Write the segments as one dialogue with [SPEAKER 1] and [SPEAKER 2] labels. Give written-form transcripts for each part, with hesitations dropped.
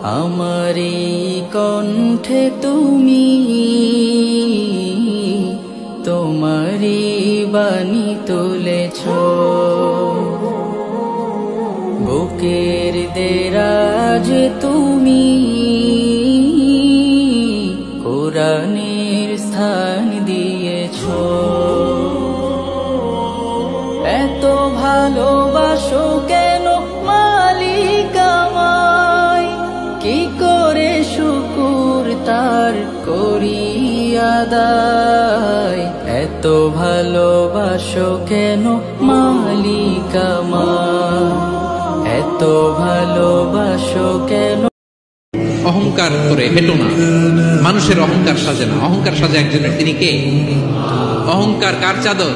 [SPEAKER 1] আমারি কণ্ঠে তুমি তোমারি বাণী তুলেছ, বুকের দেরাজ তুমি কোরআনের স্থান দিয়েছ। এত ভালোবাসো কেন মালিক আমায়, কি করে শুকুর তার করি আদায়। এত ভালোবাসো কেন মালিক আমায়, এত ভালোবাসো কেন।
[SPEAKER 2] অহংকার করে হেঁটো না, মানুষের অহংকার সাজে না, অহংকার সাজে একজনের। তিনি কে? অহংকার কার চাদর?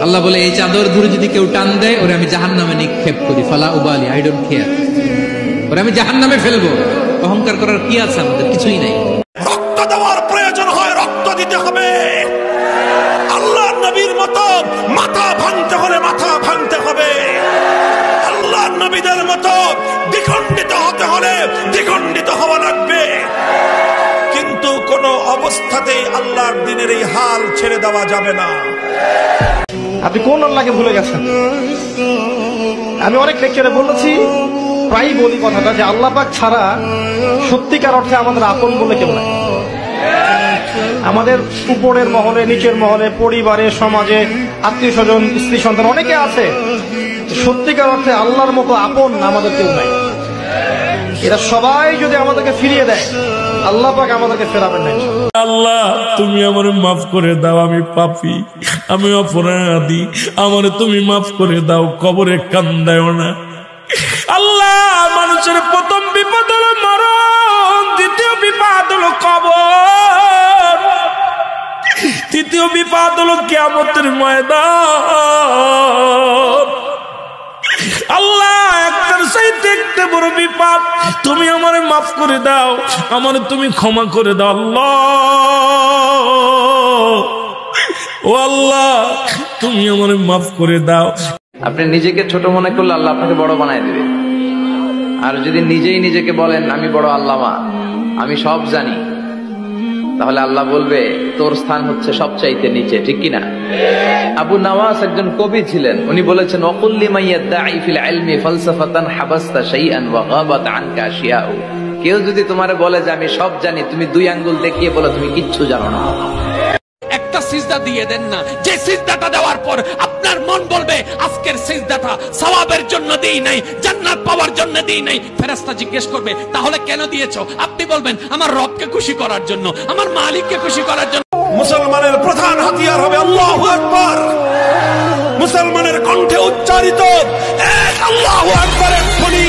[SPEAKER 2] আল্লাহ বলে এই চাদর ধরে যদি কেউ টান দেয় ওরে আমি জাহান্নামে নিক্ষেপ করি, ফালা উবালি, আই ডোন্ট কেয়ার, ওরে আমি জাহান্নামে ফেলবো। অহংকার করার কি আছে? আমাদের কিছুই নাই।
[SPEAKER 3] রক্ত দেওয়ার প্রয়োজন হয়, রক্ত দিতে হবে। আল্লাহ নবীর মতো মাথা ভাঙতে হলে মাথা ভাঙতে হবে। আল্লাহ নবীদের মতো দ্বিখণ্ডিত হতে হলে দ্বিখণ্ডিত হওয়া লাগবে। কিন্তু কোন অবস্থাতেই আল্লাহর দ্বীনের এই হাল ছেড়ে দেওয়া যাবে না।
[SPEAKER 4] আপনি কোন আল্লাহকে ভুলে গেছেন? আমি অনেক লেকচারে বলেছি, প্রায়ই বলি কথাটা, যে আল্লাহ পাক ছাড়া সত্যিকার অর্থে আমাদের আপন বলে কেউ নাই। আমাদের উপরের মহলে, নিচের মহলে, পরিবারে, সমাজে, আত্মীয় স্বজন, স্ত্রী সন্তান অনেকে আছে, সত্যিকার অর্থে আল্লাহর মতো আপন আমাদের কেউ নাই। এরা সবাই যদি আমাদেরকে ফিরিয়ে দেয়, আল্লাহ পাক আমাদেরকে ফেরাবেন না।
[SPEAKER 5] আল্লাহ তুমি আমার মাফ করে দাও, আমি পাপী, আমি অপরাধী, আমার তুমি মাফ করে দাও, কবরে কান্দায়ও না। আল্লাহ মানুষের প্রথম বিপদ হলো মরণ, দ্বিতীয় বিপদ হলো কবর, তৃতীয় বিপদ হলো কিয়ামতের ময়দান। আল্লাহ একটার চাইতে একটা বড় বিপদ, তুমি আমারে মাফ করে দাও, আমারে তুমি ক্ষমা করে দাও। আল্লাহ ও আল্লাহ তুমি আমারে মাফ করে দাও।
[SPEAKER 6] আপনি নিজেকে ছোট মনে করলে আল্লাহ আপনাকে বড় বানায় দিবে। আর যদি নিজেই নিজেকে বলেন আমি বড় আল্লামা, আমি সব জানি, তাহলে আল্লাহ বলবে তোর স্থান হচ্ছে সবচাইতে নিচে। ঠিক কিনা? আবু নওয়াস একজন কবি ছিলেন, উনি বলেছেন ওয়াকুল্লি মাইয়াদাঈ ফিল ইলমি ফালসাফাতান হাবাসতা শাইআন ওয়া গাবাত আনকা আশিয়াউ। কেউ যদি তোমারে বলে যে আমি সব জানি, তুমি দুই আঙ্গুল দেখিয়ে বলো তুমি কিচ্ছু জানো না।
[SPEAKER 7] একটা সিজদা দিয়ে দেন না, যে সিজদাটা দেওয়ার পর আপনার মন বলবে আজকের সিজদাটা সওয়াবের জন্য দেই নাই, জান্নাত পাওয়ার জন্য দেই নাই। ফেরেশতা জিজ্ঞেস করবে তাহলে কেন দিয়েছো? আপনি বলবেন আমার রবকে খুশি করার জন্য, আমার মালিককে খুশি করার জন্য।
[SPEAKER 3] মুসলমানের প্রধান হাতিয়ার হবে আল্লাহু আকবার। মুসলমানের কণ্ঠে উচ্চারিত এক আল্লাহু আকবারের ধ্বনি